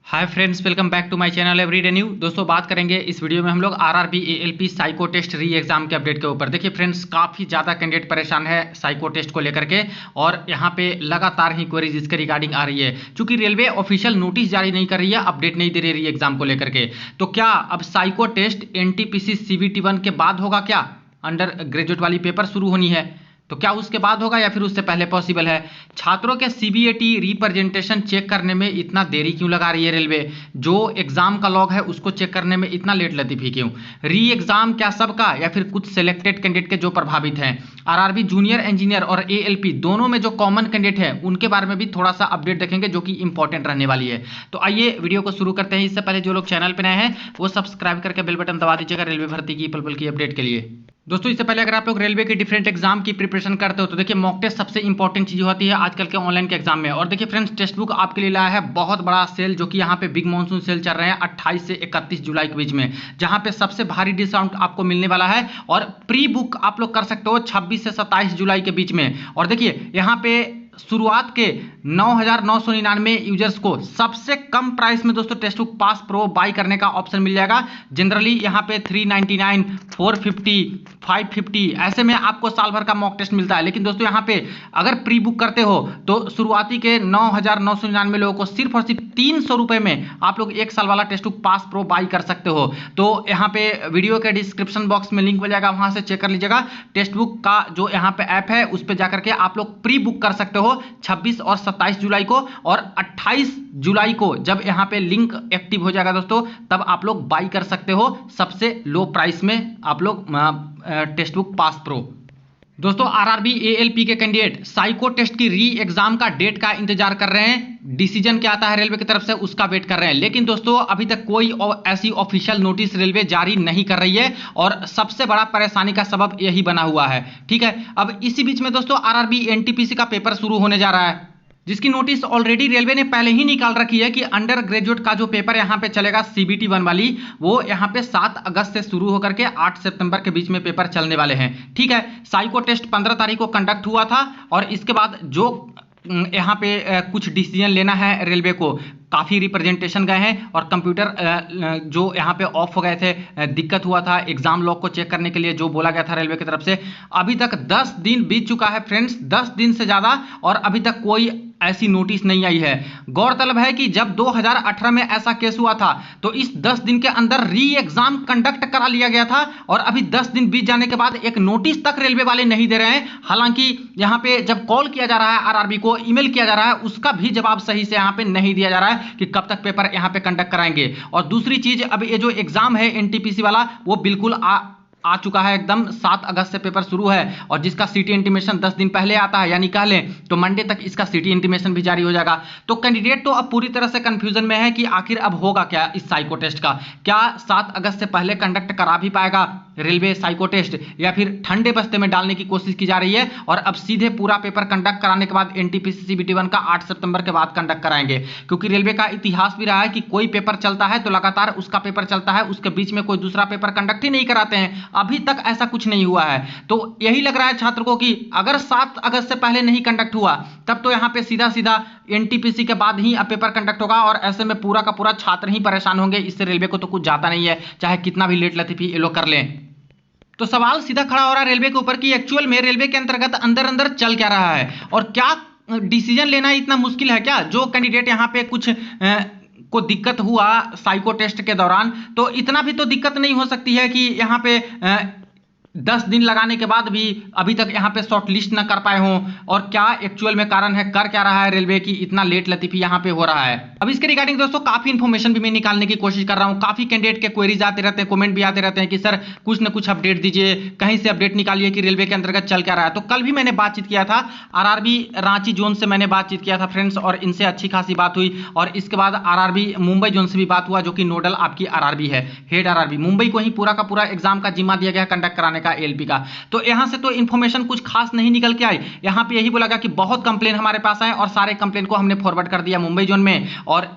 Hi friends, welcome back to my channel everyday new. दोस्तों, बात करेंगे इस वीडियो में हम लोग RRB ALP psycho test re exam के अपडेट के ऊपर। देखिए फ्रेंड्स, काफ़ी ज़्यादा कैंडिडेट परेशान है साइको टेस्ट को लेकर के, और यहाँ पे लगातार ही क्वेरीज इसके रिगार्डिंग आ रही है। चूंकि रेलवे ऑफिशियल नोटिस जारी नहीं कर रही है, अपडेट नहीं दे रही री एग्जाम को लेकर के, तो क्या अब साइको टेस्ट एनटीपीसी सीबीटी 1 के बाद होगा? क्या अंडर ग्रेजुएट वाली पेपर शुरू होनी है तो क्या उसके बाद होगा या फिर उससे पहले पॉसिबल है? छात्रों के सीबीएटी रिप्रेजेंटेशन चेक करने में इतना देरी क्यों लगा रही है रेलवे? जो एग्जाम का लॉग है उसको चेक करने में इतना लेट लतीफी क्यों? री एग्जाम क्या सबका या फिर कुछ सिलेक्टेड कैंडिडेट के जो प्रभावित हैं? आरआरबी जूनियर इंजीनियर और एएलपी दोनों में जो कॉमन कैंडिडेट है उनके बारे में भी थोड़ा सा अपडेट देखेंगे, जो कि इंपॉर्टेंट रहने वाली है। तो आइए वीडियो को शुरू करते हैं। इससे पहले जो लोग चैनल पर नए हैं वो सब्सक्राइब करके बेल बटन दबा दीजिएगा रेलवे भर्ती की पल पल की अपडेट के लिए। दोस्तों, इससे पहले अगर आप लोग रेलवे के डिफरेंट एग्जाम की प्रिपरेशन करते हो तो देखिए मॉक टेस्ट सबसे इंपॉर्टेंट चीज होती है आजकल के ऑनलाइन के एग्जाम में। और देखिए फ्रेंड्स, टेक्स्ट बुक आपके लिए लाया है बहुत बड़ा सेल, जो कि यहाँ पे बिग मॉनसून सेल चल रहे हैं 28 से 31 जुलाई के बीच में, जहां पे सबसे भारी डिस्काउंट आपको मिलने वाला है। और प्री बुक आप लोग कर सकते हो 26 से 27 जुलाई के बीच में। और देखिए यहाँ पे शुरुआत के 9,999 यूजर्स को सबसे कम प्राइस में दोस्तों text book pass pro by करने का ऑप्शन मिल जाएगा। जनरली यहाँ पे 399, 450, 550 ऐसे में आपको साल भर का मॉक टेस्ट मिलता है। लेकिन दोस्तों यहाँ पे अगर प्री बुक करते हो तो शुरुआती के 9,999 लोगों को सिर्फ और सिर्फ 300 रुपए में आप लोग एक साल वाला text book pass pro by कर सकते हो। तो यहाँ पे वीडियो के डिस्क्रिप्शन बॉक्स में लिंक मिल जाएगा, वहां से चेक कर लीजिएगा। टेक्स्ट बुक का जो यहाँ पे ऐप है उस पर जाकर के आप लोग प्री बुक कर सकते हो 26 और 27 जुलाई को। और 28 जुलाई को जब यहां पे लिंक एक्टिव हो जाएगा दोस्तों, तब आप लोग बाई कर सकते हो सबसे लो प्राइस में आप लोग टेक्स्ट बुक पास प्रो। दोस्तों, आरआरबी एएलपी के कैंडिडेट साइको टेस्ट की री एग्जाम का डेट का इंतजार कर रहे हैं। डिसीजन क्या आता है रेलवे की तरफ से उसका वेट कर रहे हैं। लेकिन दोस्तों अभी तक कोई ऐसी ऑफिशियल नोटिस रेलवे जारी नहीं कर रही है, और सबसे बड़ा परेशानी का सबब यही बना हुआ है। ठीक है, अब इसी बीच में दोस्तों आरआरबी एनटीपीसी का पेपर शुरू होने जा रहा है, जिसकी नोटिस ऑलरेडी रेलवे ने पहले ही निकाल रखी है कि अंडर ग्रेजुएट का जो पेपर यहाँ पे चलेगा सीबीटी 1 वाली, वो यहाँ पे 7 अगस्त से शुरू होकर के 8 सितंबर के बीच में पेपर चलने वाले हैं। ठीक है, साइको टेस्ट 15 तारीख को कंडक्ट हुआ था, और इसके बाद जो यहाँ पे कुछ डिसीजन लेना है रेलवे को, काफ़ी रिप्रेजेंटेशन गए हैं और कंप्यूटर जो यहाँ पे ऑफ हो गए थे, दिक्कत हुआ था एग्जाम लॉग को चेक करने के लिए जो बोला गया था रेलवे की तरफ से। अभी तक 10 दिन बीत चुका है फ्रेंड्स, 10 दिन से ज़्यादा, और अभी तक कोई ऐसी नोटिस नहीं आई है। गौरतलब है कि जब 2018 में ऐसा केस हुआ था तो इस 10 दिन के अंदर री एग्जाम कंडक्ट करा लिया गया था, और अभी 10 दिन बीत जाने के बाद एक नोटिस तक रेलवे वाले नहीं दे रहे हैं। हालांकि यहाँ पे जब कॉल किया जा रहा है आरआरबी को, ईमेल किया जा रहा है, उसका भी जवाब सही से यहाँ पे नहीं दिया जा रहा है कि कब तक पेपर यहां पे कंडक्ट कराएंगे। और दूसरी चीज, अब ये जो एग्जाम है एनटीपीसी वाला वो बिल्कुल आ चुका है एकदम। 7 अगस्त से पेपर शुरू है, और जिसका सिटी इंटीमेशन 10 दिन पहले आता है, यानी कह लें तो मंडे तक इसका सिटी इंटीमेशन भी जारी हो जाएगा। तो कैंडिडेट तो अब पूरी तरह से कंफ्यूजन में है कि आखिर अब होगा क्या इस साइको टेस्ट का। क्या 7 अगस्त से पहले कंडक्ट करा भी पाएगा रेलवे साइको टेस्ट, या फिर ठंडे बस्ते में डालने की कोशिश की जा रही है और अब सीधे पूरा पेपर कंडक्ट कराने के बाद एनटीपीसी सीबीटी 1 का 8 सितंबर के बाद कंडक्ट कराएंगे? क्योंकि रेलवे का इतिहास भी रहा है कि कोई पेपर चलता है तो लगातार उसका पेपर चलता है, उसके बीच में कोई दूसरा पेपर कंडक्ट ही नहीं कराते हैं। अभी तक ऐसा कुछ नहीं हुआ है। तो यही लग रहा है छात्र को कि अगर 7 अगस्त से पहले नहीं कंडक्ट हुआ तब तो यहां पे सीधा सीधा एनटीपीसी के बाद ही अब पेपर कंडक्ट होगा, और ऐसे में पूरा का पूरा छात्र ही परेशान होंगे। इससे रेलवे को तो कुछ जाता नहीं है, चाहे कितना भी लेट लतीफी ये लोग कर लें। तो सवाल सीधा खड़ा हो रहा है रेलवे के ऊपर कि एक्चुअल में रेलवे के अंतर्गत अंदर अंदर चल क्या रहा है, और क्या डिसीजन लेना इतना मुश्किल है क्या? जो कैंडिडेट यहाँ पे कुछ को दिक्कत हुआ साइको टेस्ट के दौरान, तो इतना भी तो दिक्कत नहीं हो सकती है कि यहाँ पे 10 दिन लगाने के बाद भी अभी तक यहाँ पे शॉर्ट लिस्ट ना कर पाए हों? और क्या एक्चुअल में कारण है, कर क्या रहा है रेलवे की इतना लेट लतीफी यहाँ पे हो रहा है? अब इसके रिगार्डिंग दोस्तों काफी इंफॉर्मेशन भी मैं निकालने की कोशिश कर रहा हूँ। काफी कैंडिडेट के क्वेरीज आते रहते हैं, कमेंट भी आते रहते हैं कि सर कुछ ना कुछ अपडेट दीजिए, कहीं से अपडेट निकालिए कि रेलवे के अंतर्गत चल क्या रहा है। तो कल भी मैंने बातचीत किया था आरआरबी रांची जोन से, मैंने बातचीत किया था फ्रेंड्स, और इनसे अच्छी खासी बात हुई। और इसके बाद आरआरबी मुंबई जोन से भी बात हुआ, जो कि नोडल आपकी आरआरबी है, हेड आरआरबी मुंबई को ही पूरा का पूरा एग्जाम का जिम्मा दिया गया कंडक्ट कराने का एएलपी का। तो यहां से तो इंफॉर्मेशन कुछ खास नहीं निकल के आई। यहां पे यही बोला गया कि बहुत कंप्लेन हमारे पास आए और सारे कंप्लेन को हमने फॉरवर्ड कर दिया मुंबई जोन में, और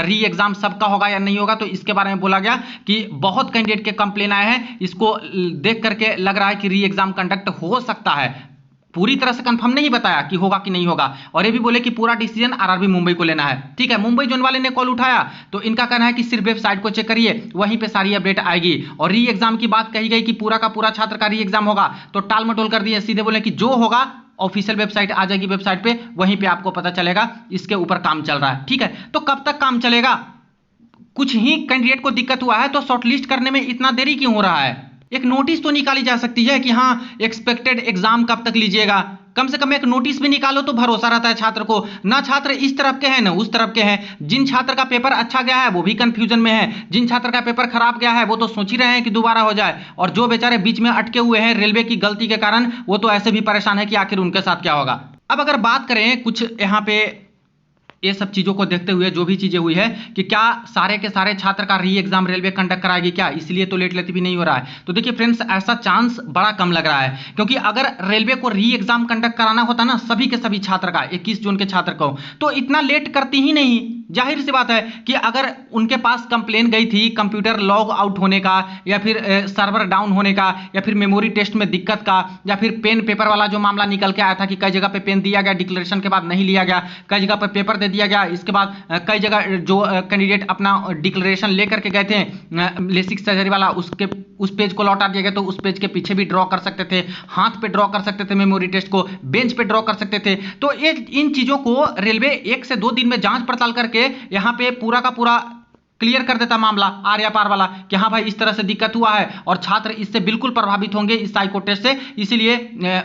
री एग्जाम सबका होगा या नहीं होगा तो इसके बारे में बोला गया कि बहुत कैंडिडेट के कंप्लेन आए हैं, इसको देख करके लग रहा है कि री एग्जाम कंडक्ट हो सकता है। पूरी तरह से कंफर्म नहीं बताया कि होगा कि नहीं होगा, और ये भी बोले कि पूरा डिसीजन आरआरबी मुंबई को लेना है। ठीक है, मुंबई जोन वाले ने कॉल उठाया तो इनका कहना है कि सिर्फ वेबसाइट को चेक करिए, वहीं पे सारी अपडेट आएगी। और री एग्जाम की बात कही गई कि पूरा का पूरा छात्र का री एग्जाम होगा, तो टाल मटोल कर दिए, सीधे बोले कि जो होगा ऑफिशियल वेबसाइट आ जाएगी, वेबसाइट पे वहीं पे आपको पता चलेगा, इसके ऊपर काम चल रहा है। ठीक है, तो कब तक काम चलेगा? कुछ ही कैंडिडेट को दिक्कत हुआ है तो शॉर्टलिस्ट करने में इतना देरी क्यों हो रहा है? एक नोटिस तो निकाली जा सकती है कि हाँ एक्सपेक्टेड एग्जाम कब तक लीजिएगा, कम से कम एक नोटिस भी निकालो तो भरोसा रहता है छात्र को। ना छात्र इस तरफ के हैं ना उस तरफ के हैं, जिन छात्र का पेपर अच्छा गया है वो भी कंफ्यूजन में है, जिन छात्र का पेपर खराब गया है वो तो सोच ही रहे हैं कि दोबारा हो जाए, और जो बेचारे बीच में अटके हुए हैं रेलवे की गलती के कारण, वो तो ऐसे भी परेशान है कि आखिर उनके साथ क्या होगा। अब अगर बात करें कुछ यहाँ पे ये सब चीज़ों को देखते हुए जो भी चीज़ें हुई है कि क्या सारे के सारे छात्र का री एग्जाम रेलवे कंडक्ट कराएगी क्या, इसलिए तो लेट लतीफी नहीं हो रहा है। तो देखिए फ्रेंड्स, ऐसा चांस बड़ा कम लग रहा है, क्योंकि अगर रेलवे को री एग्जाम कंडक्ट कराना होता ना सभी के सभी छात्र का, 21 जून के छात्र को, तो इतना लेट करती ही नहीं। जाहिर सी बात है कि अगर उनके पास कंप्लेन गई थी कंप्यूटर लॉग आउट होने का, या फिर सर्वर डाउन होने का, या फिर मेमोरी टेस्ट में दिक्कत का, या फिर पेन पेपर वाला जो मामला निकल के आया था कि कई जगह पे पेन दिया गया डिक्लेरेशन के बाद नहीं लिया गया, कई जगह पे पेपर दे दिया गया, इसके बाद कई जगह जो कैंडिडेट अपना डिक्लेरेशन लेकर के गए थे लेसिक सर्जरी वाला, उसके उस पेज को लौटा दिया गया, तो उस पेज के पीछे भी ड्रॉ कर सकते थे, हाथ पे ड्रॉ कर सकते थे, मेमोरी टेस्ट को बेंच पे ड्रॉ कर सकते थे। तो ये इन चीजों को रेलवे 1 से 2 दिन में जांच पड़ताल करके यहां पे पूरा का पूरा क्लियर कर देता मामला आर या पार वाला कि हाँ भाई इस तरह से दिक्कत हुआ है और छात्र इससे बिल्कुल प्रभावित होंगे इस साइको टेस्ट से, इसीलिए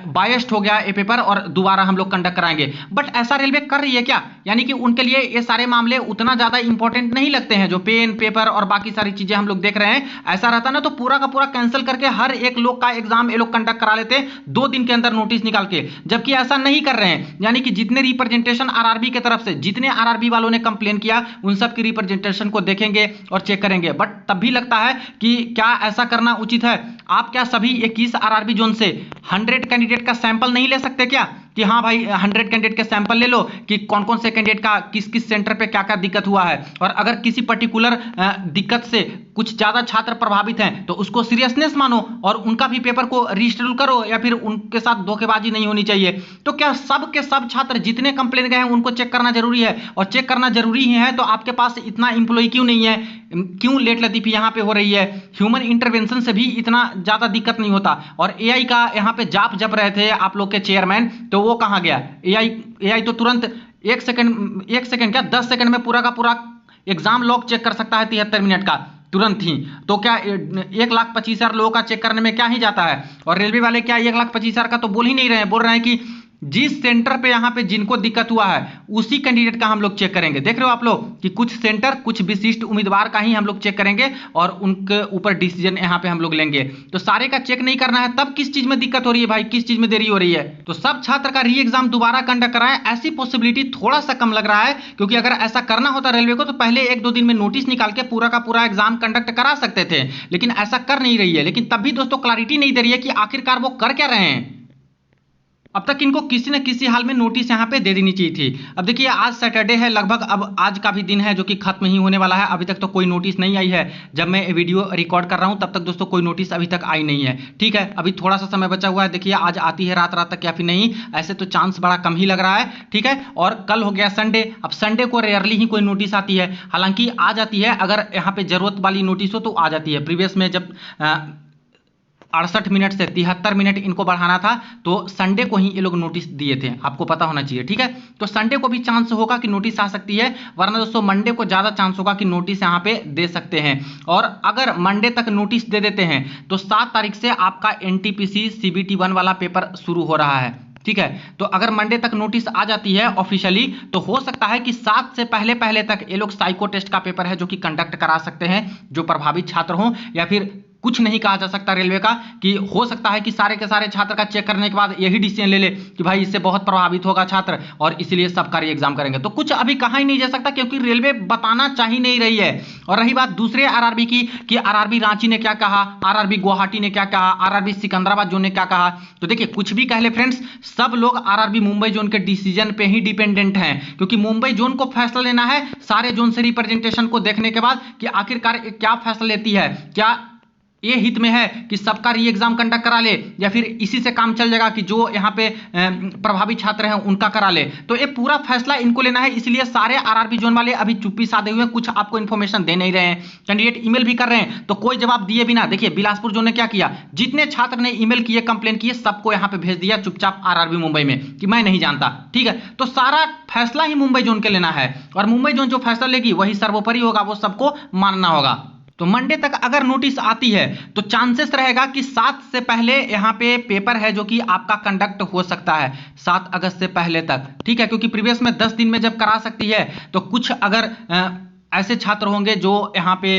बायस्ड हो गया ये पेपर और दोबारा हम लोग कंडक्ट कराएंगे। बट ऐसा रेलवे कर रही है क्या? यानी कि उनके लिए ये सारे मामले उतना ज्यादा इंपॉर्टेंट नहीं लगते हैं, जो पेन पेपर और बाकी सारी चीजें हम लोग देख रहे हैं। ऐसा रहता ना तो पूरा का पूरा कैंसिल करके हर एक लोग का एग्जाम ये लोग कंडक्ट करा लेते 2 दिन के अंदर नोटिस निकाल के, जबकि ऐसा नहीं कर रहे हैं। यानी कि जितने रिप्रेजेंटेशन आरआरबी की तरफ से, जितने आरआरबी वालों ने कंप्लेन किया, उन सब की रिप्रेजेंटेशन को देखेंगे और चेक करेंगे। बट तब भी लगता है कि क्या ऐसा करना उचित है? आप क्या सभी 21 आरआरबी जोन से 100 कैंडिडेट का सैंपल नहीं ले सकते क्या, कि हाँ भाई 100 कैंडिडेट के सैंपल ले लो कि कौन कौन से कैंडिडेट का किस किस सेंटर पे क्या क्या दिक्कत हुआ है, और अगर किसी पर्टिकुलर दिक्कत से कुछ ज्यादा छात्र प्रभावित हैं तो उसको सीरियसनेस मानो और उनका भी पेपर को रीशेड्यूल करो, या फिर उनके साथ धोखेबाजी नहीं होनी चाहिए। तो क्या सब के सब छात्र जितने कंप्लेन गए हैं उनको चेक करना जरूरी है? और चेक करना जरूरी ही है तो आपके पास इतना इंप्लॉय क्यों नहीं है? क्यों लेट लतीफी यहाँ पे हो रही है? ह्यूमन इंटरवेंशन से भी इतना ज्यादा दिक्कत नहीं होता। और एआई का यहाँ पे जाप जप रहे थे आप लोग के चेयरमैन, तो वो कहाँ गया? एआई तो तुरंत 1 सेकंड क्या 10 सेकंड में पूरा का पूरा एग्जाम लॉग चेक कर सकता है 73 मिनट का तुरंत ही। तो क्या 1,25,000 लोगों का चेक करने में क्या ही जाता है? और रेलवे वाले क्या 1,25,000 का तो बोल ही नहीं रहे हैं, बोल रहे हैं कि जिस सेंटर पे यहाँ पे जिनको दिक्कत हुआ है उसी कैंडिडेट का हम लोग चेक करेंगे। देख रहे हो आप लोग कि कुछ सेंटर कुछ विशिष्ट उम्मीदवार का ही हम लोग चेक करेंगे और उनके ऊपर डिसीजन यहाँ पे हम लोग लेंगे। तो सारे का चेक नहीं करना है, तब किस चीज में दिक्कत हो रही है भाई, किस चीज में देरी हो रही है? तो सब छात्र का री एग्जाम दोबारा कंडक्ट कराएं, ऐसी पॉसिबिलिटी थोड़ा सा कम लग रहा है, क्योंकि अगर ऐसा करना होता रेलवे को तो पहले 1-2 दिन में नोटिस निकाल के पूरा का पूरा एग्जाम कंडक्ट करा सकते थे, लेकिन ऐसा कर नहीं रही है। लेकिन तब भी दोस्तों क्लैरिटी नहीं दे रही है कि आखिरकार वो कर क्या रहे हैं। अब तक इनको किसी न किसी हाल में नोटिस यहाँ पे दे देनी चाहिए थी। अब देखिए आज सैटरडे है, लगभग अब आज का भी दिन है जो कि खत्म ही होने वाला है। अभी तक तो कोई नोटिस नहीं आई है, जब मैं वीडियो रिकॉर्ड कर रहा हूँ तब तक दोस्तों कोई नोटिस अभी तक आई नहीं है। ठीक है, अभी थोड़ा सा समय बचा हुआ है, देखिए आज आती है रात तक या फिर नहीं, ऐसे तो चांस बड़ा कम ही लग रहा है। ठीक है, और कल हो गया संडे, अब संडे को रेयरली ही कोई नोटिस आती है, हालांकि आ जाती है अगर यहाँ पे जरूरत वाली नोटिस हो तो आ जाती है। प्रीवियस में जब 68 मिनट से 73 मिनट इनको बढ़ाना था तो संडे को ही ये लोग नोटिस दिए थे, आपको पता होना चाहिए। ठीक है, तो संडे को भी चांस होगा कि नोटिस आ सकती है, वरना दोस्तों मंडे को ज्यादा चांस होगा कि नोटिस यहाँ पे दे सकते हैं। और अगर मंडे तक नोटिस दे देते हैं तो 7 तारीख से आपका एनटीपीसी सीबीटी 1 वाला पेपर शुरू हो रहा है। ठीक है, तो अगर मंडे तक नोटिस आ जाती है ऑफिशियली तो हो सकता है कि 7 से पहले तक ये लोग साइको टेस्ट का पेपर है जो कि कंडक्ट करा सकते हैं जो प्रभावित छात्र हों, या फिर कुछ नहीं कहा जा सकता रेलवे का कि हो सकता है कि सारे के सारे छात्र का चेक करने के बाद यही डिसीजन ले ले कि भाई इससे बहुत प्रभावित होगा छात्र और इसलिए सबका री एग्जाम करेंगे। तो कुछ अभी कहा ही नहीं जा सकता क्योंकि रेलवे बताना चाह ही नहीं रही है। और रही बात दूसरे आरआरबी की कि आरआरबी रांची ने क्या कहा, आरआरबी गुवाहाटी ने क्या कहा, आरआरबी सिकंदराबाद जोन ने क्या कहा, तो देखिए कुछ भी कह ले फ्रेंड्स, सब लोग आरआरबी मुंबई जोन के डिसीजन पे ही डिपेंडेंट हैं, क्योंकि मुंबई जोन को फैसला लेना है सारे जोन से रिप्रेजेंटेशन को देखने के बाद कि आखिरकार क्या फैसला लेती है, क्या ये हित में है कि सबका री एग्जाम कंडक्ट करा ले, या फिर इसी से काम चल जाएगा कि जो यहाँ पे प्रभावित छात्र हैं उनका करा ले। तो ये पूरा फैसला इनको लेना है, इसलिए सारे आरआरबी जोन वाले अभी चुप्पी साधे हुए, कुछ आपको इन्फॉर्मेशन दे नहीं रहे हैं। कैंडिडेट ईमेल भी कर रहे हैं तो कोई जवाब दिए बिना, देखिए बिलासपुर जोन ने क्या किया, जितने छात्र ने ईमेल किए, कंप्लेन किए, सबको यहाँ पे भेज दिया चुपचाप आरआरबी मुंबई में कि मैं नहीं जानता। ठीक है, तो सारा फैसला ही मुंबई जोन के लेना है, और मुंबई जोन जो फैसला लेगी वही सर्वोपरि होगा, वो सबको मानना होगा। तो मंडे तक अगर नोटिस आती है तो चांसेस रहेगा कि 7 से पहले यहाँ पे पेपर है जो कि आपका कंडक्ट हो सकता है 7 अगस्त से पहले तक। ठीक है, क्योंकि प्रीवियस में 10 दिन में जब करा सकती है तो कुछ अगर ऐसे छात्र होंगे जो यहाँ पे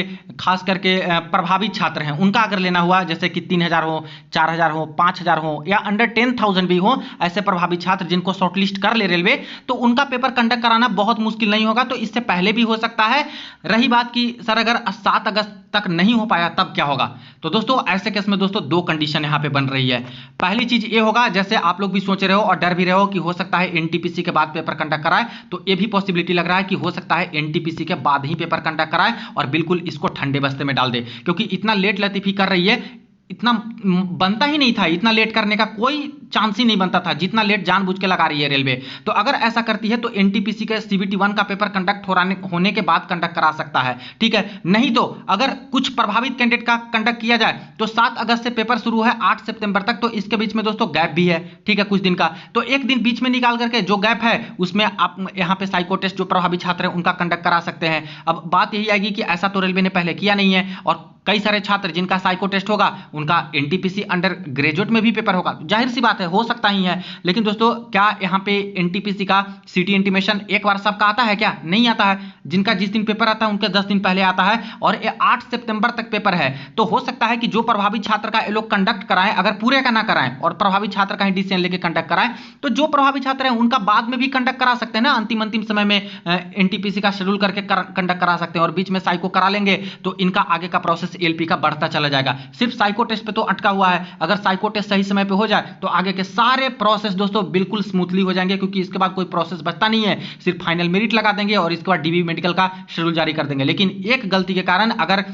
खास करके प्रभावित छात्र हैं, उनका अगर लेना हुआ, जैसे कि 3000 हो, 4000 हो, 5000 हो, या अंडर 10,000 भी हो, ऐसे प्रभावित छात्र जिनको शॉर्टलिस्ट कर ले रेलवे, तो उनका पेपर कंडक्ट कराना बहुत मुश्किल नहीं होगा। तो इससे पहले भी हो सकता है। रही बात कि सर अगर 7 अगस्त तक नहीं हो पाया तब क्या होगा, तो दोस्तों ऐसे केस में दोस्तों 2 कंडीशन यहाँ पे बन रही है। पहली चीज ये होगा, जैसे आप लोग भी सोच रहे हो और डर भी रहे हो कि हो सकता है एनटीपीसी के बाद पेपर कंडक्ट कराए, तो ये भी पॉसिबिलिटी लग रहा है कि हो सकता है एनटीपीसी के बाद ही पेपर कंडक्ट कराए और बिल्कुल इसको ठंडे बस्ते में डाल दे, क्योंकि इतना लेट लतीफी कर रही है, इतना बनता ही नहीं था, इतना लेट करने का कोई चांस ही नहीं बनता था जितना लेट जानबूझ के लगा रही है रेलवे। तो अगर ऐसा करती है तो एनटीपीसी के सीबीटी 1 का पेपर कंडक्ट होने के बाद कंडक्ट करा सकता है। ठीक है, नहीं तो अगर कुछ प्रभावित कैंडिडेट का कंडक्ट किया जाए तो 7 अगस्त से पेपर शुरू है 8 सितंबर तक, तो इसके बीच में दोस्तों गैप भी है। ठीक है, कुछ दिन का, तो एक दिन बीच में निकाल करके जो गैप है उसमें आप यहाँ पे साइको टेस्ट जो प्रभावित छात्र हैं उनका कंडक्ट करा सकते हैं। अब बात यही आएगी कि ऐसा तो रेलवे ने पहले किया नहीं है, और कई सारे छात्र जिनका साइको टेस्ट होगा उनका एनटीपीसी अंडर ग्रेजुएट में भी पेपर होगा, जाहिर सी बात है हो सकता ही है। लेकिन दोस्तों क्या यहाँ पे एनटीपीसी का सिटी इंटीमेशन एक बार सबका आता है क्या? नहीं आता है। जिनका जिस दिन पेपर आता है उनके 10 दिन पहले आता है, और ये 8 सितंबर तक पेपर है। तो हो सकता है कि जो प्रभावित छात्र का ये लोग कंडक्ट कराएं, अगर पूरे का ना कराएं और प्रभावित छात्र का ही डिसीजन लेके कंडक्ट कराएं, तो जो प्रभावित छात्र हैं उनका बाद में भी कंडक्ट करा सकते हैं ना, अंतिम समय में एनटीपीसी का शेड्यूल करके कंडक्ट करा सकते हैं, और बीच में साइको करा लेंगे तो इनका आगे का प्रोसेस एलपी का बढ़ता चला जाएगा। सिर्फ साइको टेस्ट पे तो अटका हुआ है, अगर साइको टेस्ट सही समय पे हो जाए तो आगे के सारे प्रोसेस दोस्तों बिल्कुल स्मूथली हो जाएंगे, क्योंकि इसके बाद कोई प्रोसेस बचता नहीं है, सिर्फ फाइनल मेरिट लगा देंगे और इसके बाद डीबी मेडिकल का शेड्यूल जारी कर देंगे। लेकिन एक गलती के कारण अगर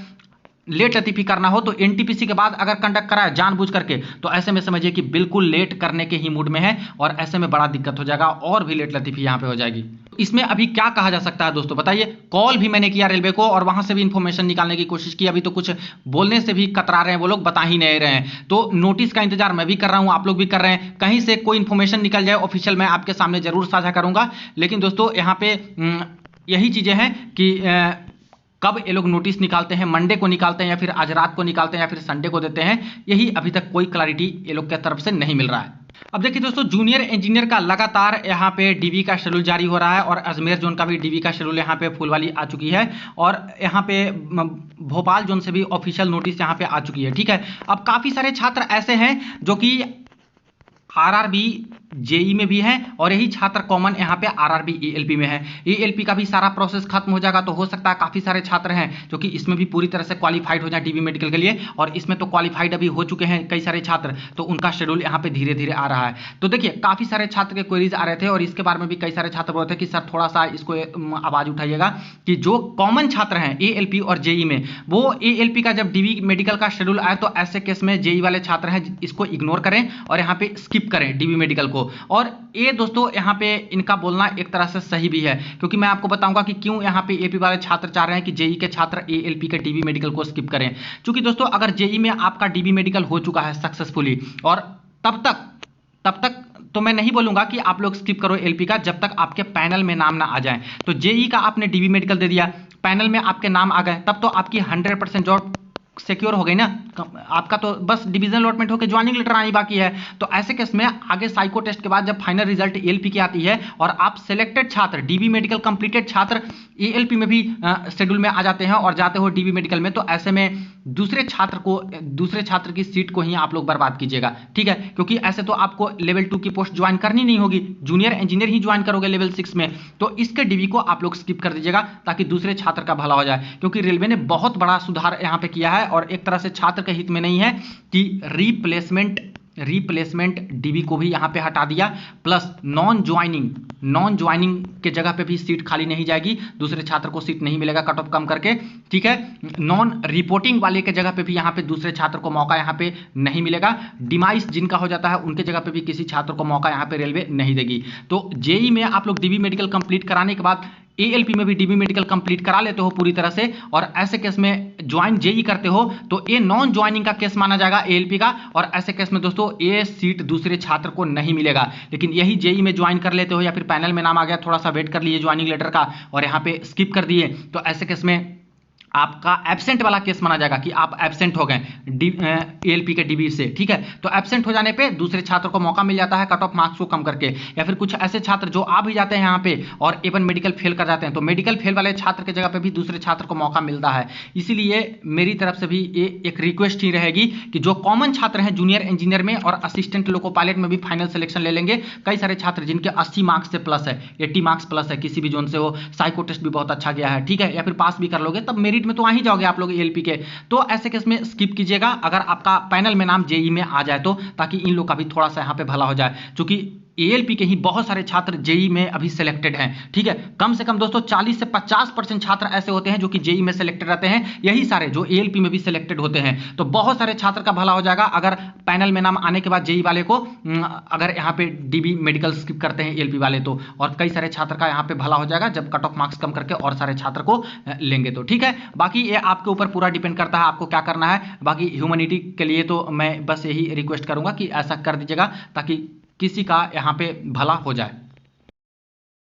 लेट लतीफी करना हो तो एनटीपीसी के बाद अगर कंडक्ट कराए जानबूझ करके, तो ऐसे में समझिए कि बिल्कुल लेट करने के ही मूड में है, और ऐसे में बड़ा दिक्कत हो जाएगा और भी लेट लतीफी यहां पे हो जाएगी। इसमें अभी क्या कहा जा सकता है दोस्तों बताइए? कॉल भी मैंने किया रेलवे को और वहां से भी इंफॉर्मेशन निकालने की कोशिश की, अभी तो कुछ बोलने से भी कतरा रहे हैं वो लोग, बता ही नहीं रहे हैं। तो नोटिस का इंतजार मैं भी कर रहा हूं, आप लोग भी कर रहे हैं, कहीं से कोई इंफॉर्मेशन निकल जाए ऑफिशियल, मैं आपके सामने जरूर साझा करूंगा। लेकिन दोस्तों यहाँ पे यही चीजें हैं कि कब ये लोग नोटिस निकालते हैं, मंडे को निकालते हैं या फिर आज रात को निकालते हैं या फिर संडे को देते हैं, यही अभी तक कोई क्लैरिटी ये लोग की तरफ से नहीं मिल रहा है। अब देखिए दोस्तों, जूनियर इंजीनियर का लगातार यहाँ पे डीवी का शेड्यूल जारी हो रहा है, और अजमेर जोन का भी डीवी का शेड्यूल यहाँ पे फुल वाली आ चुकी है, और यहाँ पे भोपाल जोन से भी ऑफिशियल नोटिस यहाँ पे आ चुकी है। ठीक है, अब काफी सारे छात्र ऐसे हैं जो कि आरआरबी जेई में भी है, और यही छात्र कॉमन यहाँ पे आरआरबी एएलपी में है। एएलपी का भी सारा प्रोसेस खत्म हो जाएगा, तो हो सकता है काफी सारे छात्र हैं जो कि इसमें भी पूरी तरह से क्वालिफाइड हो जाए डीबी मेडिकल के लिए, और इसमें तो क्वालिफाइड अभी हो चुके हैं कई सारे छात्र, तो उनका शेड्यूल यहाँ पे धीरे धीरे आ रहा है। तो देखिए काफी सारे छात्र के क्वेरीज आ रहे थे, और इसके बारे में भी कई सारे छात्र बोल रहे थे कि सर थोड़ा सा इसको आवाज उठाइएगा कि जो कॉमन छात्र हैं एएलपी और जेई में, वो एएलपी का जब डीबी मेडिकल का शेड्यूल आए तो ऐसे केस में जेई वाले छात्र हैं इसको इग्नोर करें और यहाँ पे स्किप करें डीबी मेडिकल को। और ये दोस्तों यहाँ पे इनका बोलना एक तरह से सही भी है, क्योंकि मैं आपको बताऊंगा कि क्यों यहाँ पे एपी वाले छात्र चाह रहे हैं कि जेई के छात्र एएलपी के डीबी मेडिकल को स्किप करें। क्योंकि दोस्तों अगर जेई में आपका डीबी मेडिकल हो चुका है सक्सेसफुली, और तब तक तो मैं नहीं बोलूंगा कि आप लोग स्किप करो एलपी का, जब तक आपके पैनल में नाम ना आ जाए। तो जेई का आपने डीबी मेडिकल दे दिया, पैनल में आपके नाम आ गए, तब तो आपकी 100% जॉब सिक्योर हो गई ना, आपका तो बस डिवीजन अलॉटमेंट होकर ज्वाइनिंग लेटर आनी बाकी है। तो ऐसे केस में आगे साइको टेस्ट के बाद जब फाइनल रिजल्ट एएलपी की आती है और आप सिलेक्टेड छात्र डीबी मेडिकल कंप्लीटेड छात्र एएलपी में भी शेड्यूल में आ जाते हैं और जाते हो डीबी मेडिकल में, तो ऐसे में दूसरे छात्र की सीट को ही आप लोग बर्बाद कीजिएगा। ठीक है, क्योंकि ऐसे तो आपको लेवल 2 की पोस्ट ज्वाइन करनी नहीं होगी, जूनियर इंजीनियर ही ज्वाइन करोगे लेवल 6 में, तो इसके डीबी को आप लोग स्किप कर दीजिएगा ताकि दूसरे छात्र का भला हो जाए। क्योंकि रेलवे ने बहुत बड़ा सुधार यहाँ पे किया है, और एक तरह से छात्र के हित में नहीं है कि रिप्लेसमेंट रिप्लेसमेंट डीबी को भी यहाँ पे हटा दिया, प्लस नॉन ज्वाइनिंग के जगह पे भी सीट खाली नहीं जाएगी, दूसरे छात्र को सीट नहीं मिलेगा कट ऑफ कम करके, ठीक है। नॉन रिपोर्टिंग वाले के जगह पे भी यहाँ पे दूसरे छात्र को मौका यहाँ पे नहीं मिलेगा, डिमाइस जिनका हो जाता है उनके जगह पे भी किसी छात्र को मौका यहाँ पे रेलवे नहीं देगी। तो जेई में आप लोग डीबी मेडिकल कंप्लीट कराने के बाद एएलपी में भी डीबी मेडिकल कंप्लीट करा लेते हो पूरी तरह से, और ऐसे केस में ज्वाइन जेई करते हो तो ये नॉन ज्वाइनिंग का केस माना जाएगा एएलपी का, और ऐसे केस में दोस्तों ये सीट दूसरे छात्र को नहीं मिलेगा। लेकिन यही जेई में ज्वाइन कर लेते हो या फिर पैनल में नाम आ गया, थोड़ा सा वेट कर लिए ज्वाइनिंग लेटर का और यहाँ पे स्किप कर दिए, तो ऐसे केस में आपका एब्सेंट वाला केस माना जाएगा कि आप एब्सेंट हो गए एएलपी के डीबी से, ठीक है। तो एब्सेंट हो जाने पे दूसरे छात्र को मौका मिल जाता है कट ऑफ मार्क्स को कम करके, या फिर कुछ ऐसे छात्र जो आ भी जाते हैं यहाँ पे और इवन मेडिकल फेल कर जाते हैं, तो मेडिकल फेल वाले छात्र के जगह पे भी दूसरे छात्र को मौका मिलता है। इसीलिए मेरी तरफ से भी ये एक रिक्वेस्ट ही रहेगी कि जो कॉमन छात्र हैं जूनियर इंजीनियर में और असिस्टेंट लोको पायलट में भी फाइनल सिलेक्शन ले लेंगे, कई सारे छात्र जिनके 80 मार्क्स से प्लस है, 80 मार्क्स प्लस है, किसी भी जोन से हो, साइको टेस्ट भी बहुत अच्छा गया है, ठीक है, या फिर पास भी कर लोगे, तब मेरिट में तो आ ही जाओगे आप लोग एएलपी के। तो ऐसे केस में स्किप कीजिएगा अगर आपका पैनल में नाम जेई में आ जाए तो, ताकि इन लोग का भी थोड़ा सा यहाँ पे भला हो जाए, क्योंकि एएलपी के ही बहुत सारे छात्र जेई में अभी सिलेक्टेड हैं, ठीक है। कम से कम दोस्तों 40 से 50% छात्र ऐसे होते हैं जो कि जेई में सिलेक्टेड रहते हैं, यही सारे जो एएलपी में भी सिलेक्टेड होते हैं। तो बहुत सारे छात्र का भला हो जाएगा अगर पैनल में नाम आने के बाद जेई वाले को अगर यहाँ पे डीबी मेडिकल स्किप करते हैं एएलपी वाले तो, और कई सारे छात्र का यहाँ पे भला हो जाएगा जब कट ऑफ मार्क्स कम करके और सारे छात्र को लेंगे तो, ठीक है। बाकी ये आपके ऊपर पूरा डिपेंड करता है आपको क्या करना है। बाकी ह्यूमैनिटी के लिए तो मैं बस यही रिक्वेस्ट करूंगा कि ऐसा कर दीजिएगा ताकि किसी का यहाँ पे भला हो जाए।